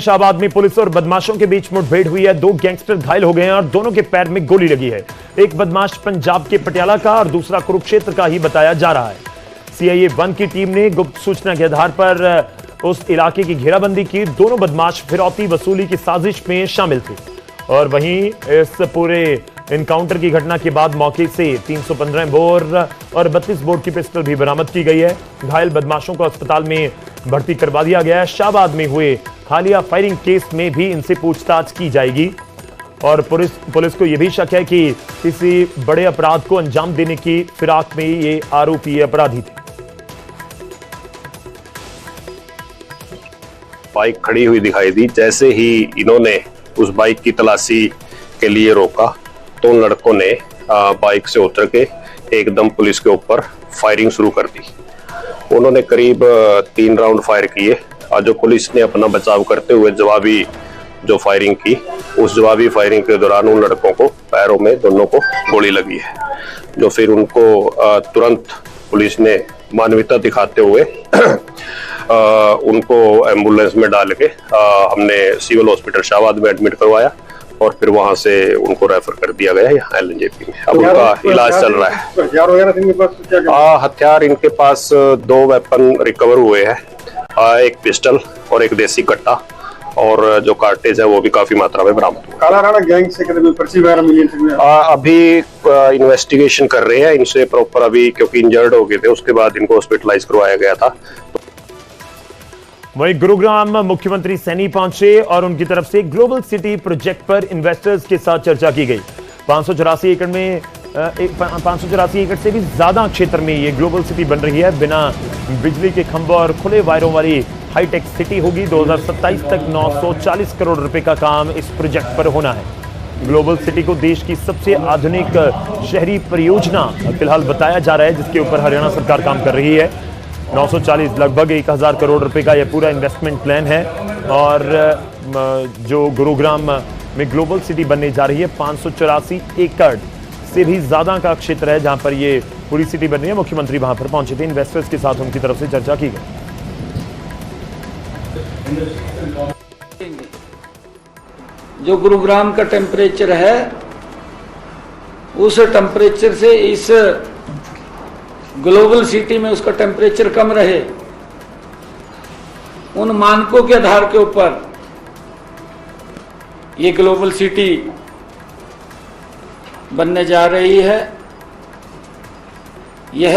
शाहबाद में पुलिस और बदमाशों के बीच मुठभेड़ हुई है। दो गैंगस्टर घायल हो गए हैं और दोनों के पैर में गोली लगी है। एक बदमाश पंजाब के पटियाला का और दूसरा कुरुक्षेत्र का ही बताया जा रहा है। सीआईए 1 की टीम ने गुप्त सूचना के आधार पर उस इलाके की घेराबंदी की। दोनों बदमाश फिरौती वसूली की साजिश में शामिल थे और वहीं इस पूरे इनकाउंटर की घटना के बाद मौके से 315 बोर और 32 बोर की पिस्टल भी बरामद की गई है। घायल बदमाशों को अस्पताल में भर्ती करवा दिया गया है। शाहबाद में हुए हालिया फायरिंग केस में भी इनसे पूछताछ की जाएगी और पुलिस को यह भी शक है कि किसी बड़े अपराध को अंजाम देने की फिराक में ये आरोपी अपराधी थे। बाइक खड़ी हुई दिखाई दी। जैसे ही इन्होंने उस बाइक की तलाशी के लिए रोका तो उन लड़कों ने बाइक से उतर के एकदम पुलिस के ऊपर फायरिंग शुरू कर दी। उन्होंने करीब 3 राउंड फायर किए और जो पुलिस ने अपना बचाव करते हुए जवाबी जो फायरिंग की, उस जवाबी फायरिंग के दौरान उन लड़कों को पैरों में दोनों को गोली लगी है, जो फिर उनको तुरंत पुलिस ने मानवता दिखाते हुए उनको एम्बुलेंस में डाल के हमने सिविल हॉस्पिटल शाहबाद में एडमिट करवाया और फिर वहां से उनको रेफर कर दिया गया यहाँ एलएनजेपी में। अब उनका इलाज चल रहा है। हथियार वगैरह इनके पास क्या? हथियार इनके पास 2 वेपन रिकवर हुए हैं, एक पिस्टल और एक देसी कट्टा, और जो कार्टेज है वो भी काफी मात्रा में बरामद हुआ। काला राणा गैंग से कितने पर्ची वगैरह मिली? अभी इन्वेस्टिगेशन कर रहे हैं इनसे प्रॉपर, अभी क्योंकि इंजर्ड हो गए थे, उसके बाद इनको हॉस्पिटलाइज करवाया गया था। वहीं गुरुग्राम मुख्यमंत्री सैनी पहुंचे और उनकी तरफ से ग्लोबल सिटी प्रोजेक्ट पर इन्वेस्टर्स के साथ चर्चा की गई। 584 एकड़ से भी ज्यादा क्षेत्र में ये ग्लोबल सिटी बन रही है। बिना बिजली के खंभों और खुले वायरों वाली हाईटेक सिटी होगी। 2027 तक 940 करोड़ रुपए का काम इस प्रोजेक्ट पर होना है। ग्लोबल सिटी को देश की सबसे आधुनिक शहरी परियोजना फिलहाल बताया जा रहा है, जिसके ऊपर हरियाणा सरकार काम कर रही है। 940 लगभग 1000 करोड़ रुपए का यह पूरा इन्वेस्टमेंट प्लान है और जो गुरुग्राम में ग्लोबल सिटी बनने जा रही है 584 एकड़ से भी ज्यादा का क्षेत्र है जहां पर ये पूरी सिटी बन रही है। मुख्यमंत्री वहां पर पहुंचे थे, इन्वेस्टर्स के साथ उनकी तरफ से चर्चा की गई। जो गुरुग्राम का टेम्परेचर है उस टेम्परेचर से इस ग्लोबल सिटी में उसका टेम्परेचर कम रहे, उन मानकों के आधार के ऊपर ये ग्लोबल सिटी बनने जा रही है। यह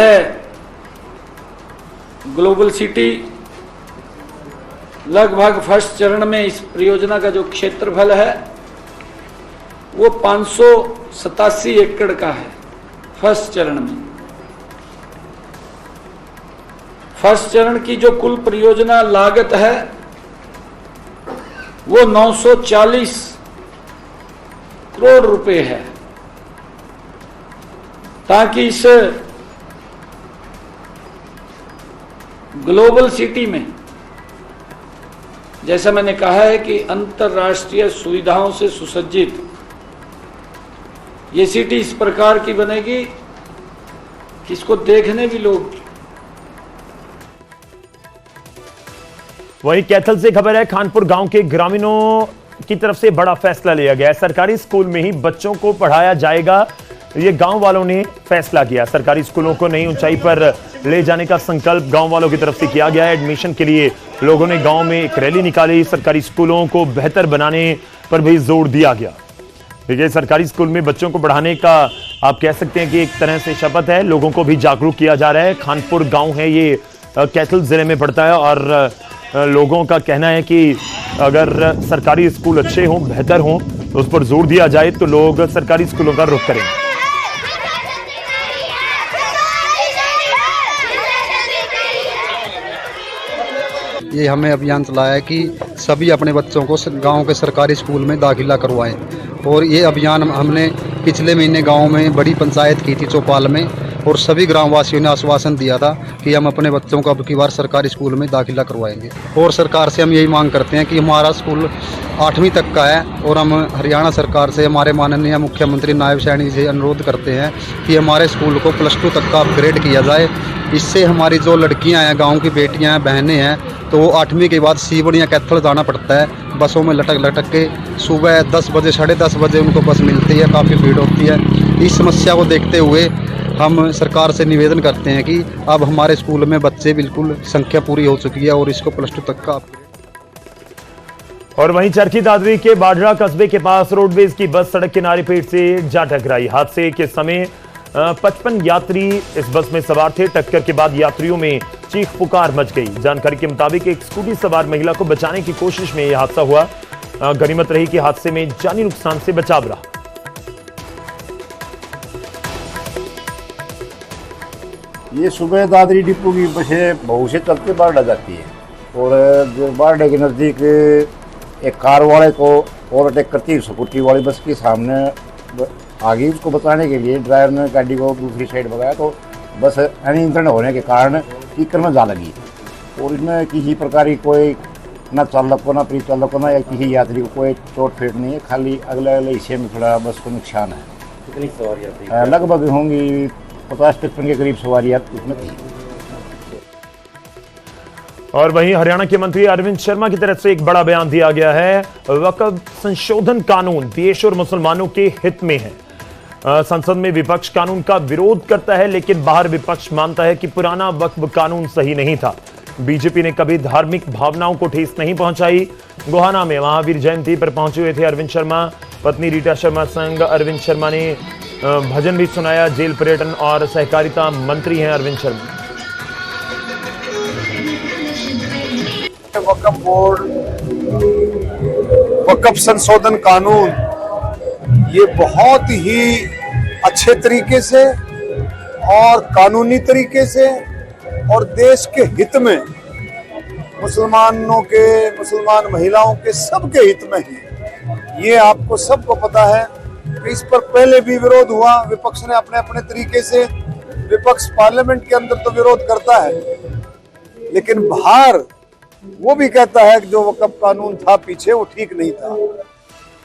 ग्लोबल सिटी लगभग फर्स्ट चरण में इस परियोजना का जो क्षेत्रफल है वो 587 एकड़ का है। फर्स्ट चरण में फर्स्ट चरण की जो कुल परियोजना लागत है वो 940 करोड़ रुपए है, ताकि इस ग्लोबल सिटी में, जैसा मैंने कहा है कि अंतर्राष्ट्रीय सुविधाओं से सुसज्जित ये सिटी इस प्रकार की बनेगी कि इसको देखने भी लोग। वहीं कैथल से खबर है, खानपुर गांव के ग्रामीणों की तरफ से बड़ा फैसला लिया गया है। सरकारी स्कूल में ही बच्चों को पढ़ाया जाएगा, ये गांव वालों ने फैसला किया। सरकारी स्कूलों को नई ऊंचाई पर ले जाने का संकल्प गांव वालों की तरफ से किया गया है। एडमिशन के लिए लोगों ने गांव में एक रैली निकाली। सरकारी स्कूलों को बेहतर बनाने पर भी जोर दिया गया। देखिए, सरकारी स्कूल में बच्चों को पढ़ाने का आप कह सकते हैं कि एक तरह से शपथ है। लोगों को भी जागरूक किया जा रहा है। खानपुर गाँव है, ये कैथल जिले में पड़ता है और लोगों का कहना है कि अगर सरकारी स्कूल अच्छे हों, बेहतर हों, तो उस पर जोर दिया जाए तो लोग सरकारी स्कूलों का रुख करेंगे। ये हमें अभियान चलाया है कि सभी अपने बच्चों को गांव के सरकारी स्कूल में दाखिला करवाएं। और ये अभियान हमने पिछले महीने गांव में बड़ी पंचायत की थी चौपाल में, और सभी ग्रामवासियों ने आश्वासन दिया था कि हम अपने बच्चों को अब की बार सरकारी स्कूल में दाखिला करवाएंगे। और सरकार से हम यही मांग करते हैं कि हमारा स्कूल 8वीं तक का है और हम हरियाणा सरकार से, हमारे माननीय मुख्यमंत्री नायब सैनी से अनुरोध करते हैं कि हमारे स्कूल को +2 तक का अपग्रेड किया जाए। इससे हमारी जो लड़कियां हैं, गांव की बेटियां हैं, बहनें हैं, तो वो 8वीं के बाद सीवड़ या कैथल जाना पड़ता है बसों में लटक के। सुबह 10 बजे 10:30 बजे उनको बस मिलती है, काफ़ी भीड़ होती है। इस समस्या को देखते हुए हम सरकार से निवेदन करते हैं कि अब हमारे स्कूल में बच्चे बिल्कुल संख्या पूरी हो चुकी है और इसको +2 तक का। और वहीं चरखी दादरी के बाढ़रा कस्बे के पास रोडवेज की बस सड़क किनारे पेड़ से जा टकराई। हादसे के समय 55 यात्री इस बस में सवार थे। टक्कर के बाद यात्रियों में चीख पुकार मच गई। जानकारी के मुताबिक एक स्कूटी सवार महिला को बचाने की कोशिश में यह हादसा हुआ। गनीमत रही कि हादसे में जानी नुकसान से बचाव रहा। ये सुबह दादरी डिपो की बसें बहु से चलते बारडा जाती है और जो बारडा के नज़दीक एक कार वाले को ओवरटेक करती है स्कूटी वाली बस के सामने आ गई। उसको बचाने के लिए ड्राइवर ने गाड़ी को दूसरी साइड भगाया तो बस अनियंत्रण होने के कारण कीकर में जा लगी और इसमें किसी प्रकार की कोई न चालक को, न परिचालक को, न या किसी यात्री को कोई चोट फेट नहीं है। खाली अगले हिस्से में थोड़ा बस को नुकसान है। कितनी सवारियां थी? लगभग होंगी 50-55 के करीब सवारियां इसमें थी। और वहीं हरियाणा के मंत्री अरविंद शर्मा की तरफ से एक बड़ा बयान दिया गया है। वक्फ संशोधन कानून देश और मुसलमानों के हित में है। संसद में विपक्ष कानून का विरोध करता है, लेकिन बाहर विपक्ष मानता है कि पुराना वक्फ कानून सही नहीं था। बीजेपी ने कभी धार्मिक भावनाओं को ठेस नहीं पहुंचाई। गोहाना में महावीर जयंती पर पहुंचे हुए थे अरविंद शर्मा। पत्नी रीटा शर्मा संग अरविंद शर्मा ने भजन भी सुनाया। जेल, पर्यटन और सहकारिता मंत्री हैं अरविंद शर्मा। वक्फ बोर्ड, वक्फ संशोधन कानून ये बहुत ही अच्छे तरीके से और कानूनी तरीके से और देश के हित में, मुसलमानों के, मुसलमान महिलाओं के, सबके हित में है। ये आपको सबको पता है। इस पर पहले भी विरोध हुआ, विपक्ष ने अपने अपने तरीके से, विपक्ष पार्लियामेंट के अंदर तो विरोध करता है लेकिन बाहर वो भी कहता है कि जो वक्फ कानून था पीछे वो ठीक नहीं था।